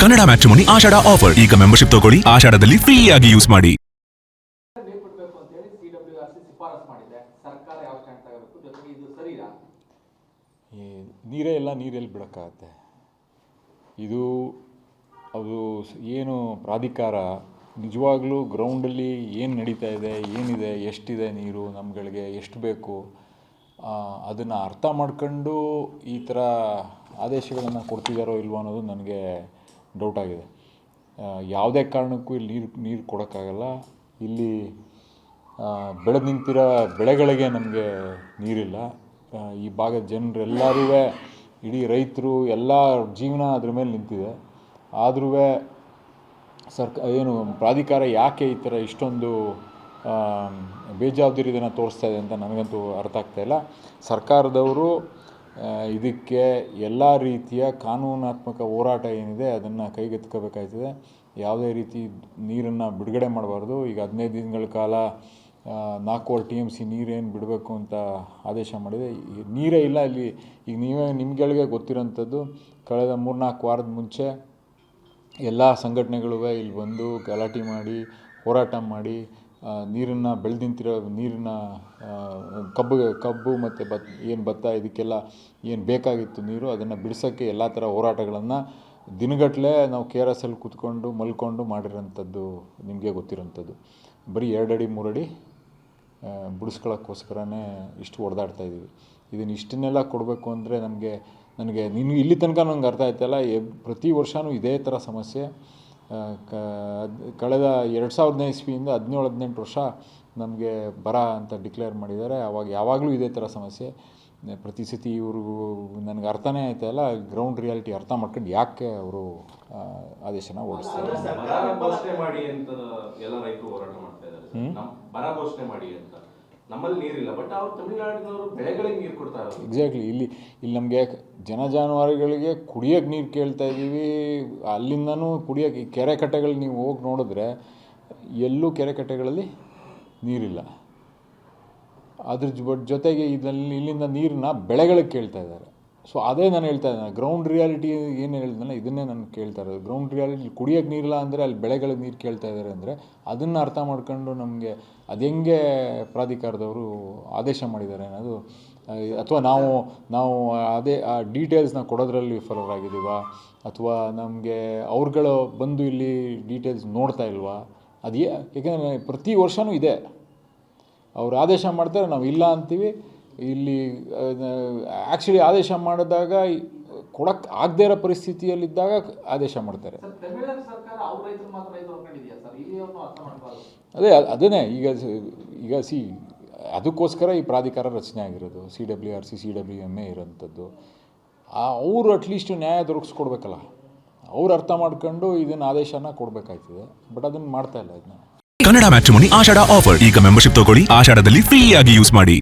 Kannada matrimony ಆಷಾಢ offer. ಈಗ membership ತಗೊಳ್ಳಿ, ಆಷಾಢದಲ್ಲಿ free ಆಗಿ ಯೂಸ್ ಮಾಡಿ. ನೀರು ಬಿಡಬೇಕು ಅಂತ ಹೇಳಿ CWRC ಶಿಫಾರಸು ಮಾಡಿದೆ. ಸರ್ಕಾರ ಯಾವ ಸ್ಟ್ಯಾಂಡ್ ತಗೋಬೇಕು, ಜೊತೆಗೆ ಇದು ಸರಿನಾ? ನೀರೇ ಇಲ್ಲ, ನೀರೆಲ್ಲಿ ಬಿಡೋಕ್ಕಾಗತ್ತೆ? ಇದು ಅದು ಏನು ಪ್ರಾಧಿಕಾರ ನಿಜವಾಗ್ಲೂ ಗ್ರೌಂಡಲ್ಲಿ ಏನು ನಡೀತಾ ಇದೆ, ಏನಿದೆ, ಎಷ್ಟಿದೆ ನೀರು, ನಮ್ಗಳಿಗೆ ಎಷ್ಟು ಬೇಕು, ಅದನ್ನು ಅರ್ಥ ಮಾಡ್ಕೊಂಡು ಈ ಥರ ಆದೇಶಗಳನ್ನು ಕೊಡ್ತಿದ್ದಾರೋ ಇಲ್ವೋ ಅನ್ನೋದು ನನಗೆ ಡೌಟ್ ಆಗಿದೆ. ಯಾವುದೇ ಕಾರಣಕ್ಕೂ ಇಲ್ಲಿ ನೀರು ಕೊಡೋಕ್ಕಾಗಲ್ಲ. ಇಲ್ಲಿ ಬೆಳೆದು ನಿಂತಿರೋ ಬೆಳೆಗಳಿಗೆ ನಮಗೆ ನೀರಿಲ್ಲ. ಈ ಭಾಗದ ಜನರೆಲ್ಲರೂ, ಇಡೀ ರೈತರು ಎಲ್ಲ ಜೀವನ ಅದ್ರ ಮೇಲೆ ನಿಂತಿದೆ. ಆದರೂ ಏನು ಪ್ರಾಧಿಕಾರ ಯಾಕೆ ಈ ಥರ ಇಷ್ಟೊಂದು ಬೇಜವಾಬ್ದಾರಿಯನ್ನು ತೋರಿಸ್ತಾ ಇದೆ ಅಂತ ನನಗಂತೂ ಅರ್ಥ ಆಗ್ತಾಯಿಲ್ಲ. ಸರ್ಕಾರದವರು ಇದಕ್ಕೆ ಎಲ್ಲ ರೀತಿಯ ಕಾನೂನಾತ್ಮಕ ಹೋರಾಟ ಏನಿದೆ ಅದನ್ನು ಕೈಗೆತ್ತಿಕೋಬೇಕಾಗ್ತದೆ. ಯಾವುದೇ ರೀತಿ ನೀರನ್ನು ಬಿಡುಗಡೆ ಮಾಡಬಾರ್ದು. ಈಗ 15 ದಿನಗಳ ಕಾಲ 4 TMC ನೀರೇನು ಬಿಡಬೇಕು ಅಂತ ಆದೇಶ ಮಾಡಿದೆ. ನೀರೇ ಇಲ್ಲ ಇಲ್ಲಿ. ಈಗ ನಿಮ್ಗಳಿಗೆ ಗೊತ್ತಿರೋಂಥದ್ದು, ಕಳೆದ 3-4 ವಾರದ ಮುಂಚೆ ಎಲ್ಲ ಸಂಘಟನೆಗಳು ಇಲ್ಲಿ ಬಂದು ಗಲಾಟೆ ಮಾಡಿ, ಹೋರಾಟ ಮಾಡಿ, ನೀರನ್ನು ಬೆಳೆದಿಂತಿರೋ ನೀರಿನ ಕಬ್ಬು ಮತ್ತು ಭತ್ತ ಇದಕ್ಕೆಲ್ಲ ಏನು ಬೇಕಾಗಿತ್ತು ನೀರು, ಅದನ್ನು ಬಿಡಿಸೋಕ್ಕೆ ಎಲ್ಲ ಥರ ಹೋರಾಟಗಳನ್ನು ದಿನಗಟ್ಟಲೆ ನಾವು KRSL ಕೂತ್ಕೊಂಡು ಮಲ್ಕೊಂಡು ಮಾಡಿರೋಂಥದ್ದು ನಿಮಗೆ ಗೊತ್ತಿರೋಂಥದ್ದು. ಬರೀ 2 ಅಡಿ 3 ಅಡಿ ಬಿಡಿಸ್ಕೊಳ್ಳೋಕ್ಕೋಸ್ಕರನೇ ಇಷ್ಟು ಹೊಡೆದಾಡ್ತಾಯಿದ್ದೀವಿ. ಇದನ್ನು ಇಷ್ಟನ್ನೆಲ್ಲ ಕೊಡಬೇಕು ಅಂದರೆ ನನಗೆ ಇಲ್ಲಿ ತನಕ ನಂಗೆ ಅರ್ಥ ಆಯ್ತಲ್ಲ. ಪ್ರತಿ ವರ್ಷವೂ ಇದೇ ಥರ ಸಮಸ್ಯೆ. ಕಳೆದ 2015 ಇಸ್ವಿಯಿಂದ 17-18 ವರ್ಷ ನಮಗೆ ಬರ ಅಂತ ಡಿಕ್ಲೇರ್ ಮಾಡಿದ್ದಾರೆ. ಯಾವಾಗಲೂ ಇದೇ ಥರ ಸಮಸ್ಯೆ. ಪ್ರತಿ ಸತಿ ಇವ್ರಿಗೂ ನನಗೆ ಅರ್ಥನೇ ಆಯ್ತಾಯಿಲ್ಲ. ಗ್ರೌಂಡ್ ರಿಯಾಲಿಟಿ ಅರ್ಥ ಮಾಡ್ಕೊಂಡು ಯಾಕೆ ಅವರು ಆದೇಶನ ಓಡಿಸ್ತಾರೆ. ಬರ ಘೋಷಣೆ ಮಾಡಿ ಅಂತ ಎಲ್ಲ ರೈತರು ಹೋರಾಟ ಮಾಡ್ತಾ ಇದ್ದಾರೆ. ಬರ ಘೋಷಣೆ ಮಾಡಿ ಅಂತ. ನಮ್ಮಲ್ಲಿ ನೀರಿಲ್ಲ, ಬಟ್ ಅವ್ರು ತಮಿಳುನಾಡಿನವರು ಬೆಳೆಗಳಿಗೆ ನೀರು ಕೊಡ್ತಾ ಇದ್ದಾರೆ. ಎಕ್ಸಾಕ್ಟ್ಲಿ. ಇಲ್ಲಿ ನಮಗೆ ಜಾನುವಾರುಗಳಿಗೆ ಕುಡಿಯೋಕ್ಕೆ ನೀರು ಕೇಳ್ತಾ ಇದ್ದೀವಿ. ಅಲ್ಲಿಂದನೂ ಕುಡಿಯೋಕ್ಕೆ ಕೆರೆ ಕಟ್ಟೆಗಳು ನೀವು ಹೋಗಿ ನೋಡಿದ್ರೆ ಎಲ್ಲೂ ಕೆರೆ ಕಟ್ಟೆಗಳಲ್ಲಿ ನೀರಿಲ್ಲ. ಅದ್ರ ಜೊತೆಗೆ ಇಲ್ಲಿಂದ ನೀರನ್ನ ಬೆಳೆಗಳಿಗೆ ಕೇಳ್ತಾ ಇದ್ದಾರೆ. ಸೊ ಅದೇ ನಾನು ಹೇಳ್ತಾ ಇದ್ದೇನೆ, ಗ್ರೌಂಡ್ ರಿಯಾಲಿಟಿ ಏನು ಹೇಳಿದ್ನಲ್ಲ ಇದನ್ನೇ ನಾನು ಕೇಳ್ತಾ ಇರೋದು. ಗ್ರೌಂಡ್ ರಿಯಾಲಿಟಿ ಕುಡಿಯೋಕ್ಕೆ ನೀರಿಲ್ಲ ಅಂದರೆ ಅಲ್ಲಿ ಬೆಳೆಗಳಿಗೆ ನೀರು ಕೇಳ್ತಾ ಇದ್ದಾರೆ ಅಂದರೆ ಅದನ್ನು ಅರ್ಥ ಮಾಡ್ಕೊಂಡು ನಮಗೆ ಅದು ಹೆಂಗೆ ಪ್ರಾಧಿಕಾರದವರು ಆದೇಶ ಮಾಡಿದ್ದಾರೆ ಅನ್ನೋದು, ಅಥವಾ ನಾವು ಅದೇ ಆ ಡೀಟೇಲ್ಸ್ನ ಕೊಡೋದ್ರಲ್ಲಿ ವಿಫಲರಾಗಿದ್ದೀವ, ಅಥವಾ ನಮಗೆ ಅವ್ರುಗಳು ಬಂದು ಇಲ್ಲಿ ಡೀಟೇಲ್ಸ್ ನೋಡ್ತಾ ಇಲ್ವಾ? ಯಾಕೆಂದರೆ ಪ್ರತಿ ವರ್ಷವೂ ಇದೆ. ಅವ್ರು ಆದೇಶ ಮಾಡ್ತಾರೆ, ನಾವು ಇಲ್ಲ ಅಂತೀವಿ. ಇಲ್ಲಿ ಆ್ಯಕ್ಚುಲಿ ಆದೇಶ ಮಾಡಿದಾಗ ಕೊಡಕ್ಕೆ ಆಗದೇ ಇರೋ ಪರಿಸ್ಥಿತಿಯಲ್ಲಿದ್ದಾಗ ಆದೇಶ ಮಾಡ್ತಾರೆ. ಅದೇ ಈಗ ಅದಕ್ಕೋಸ್ಕರ ಈ ಪ್ರಾಧಿಕಾರ ರಚನೆ ಆಗಿರೋದು. CWRC CWMA ಇರೋಂಥದ್ದು. ಅವರು ಅಟ್ಲೀಸ್ಟ್ ನ್ಯಾಯ ದೊರಕಿಸ್ಕೊಡ್ಬೇಕಲ್ಲ. ಅವ್ರು ಅರ್ಥ ಮಾಡ್ಕೊಂಡು ಇದನ್ನು ಆದೇಶನ ಕೊಡಬೇಕಾಯ್ತದೆ. ಬಟ್ ಅದನ್ನು ಮಾಡ್ತಾ ಇಲ್ಲ. ಇದನ್ನ ಕನ್ನಡ ಮ್ಯಾಟ್ರಿಮೋನಿ ಆಷಾಢ ಆಫರ್. ಈಗ ಮೆಂಬರ್ಶಿಪ್ ತಗೊಳ್ಳಿ, ಆಷಾಢದಲ್ಲಿ ಫ್ರೀ ಆಗಿ ಯೂಸ್ ಮಾಡಿ.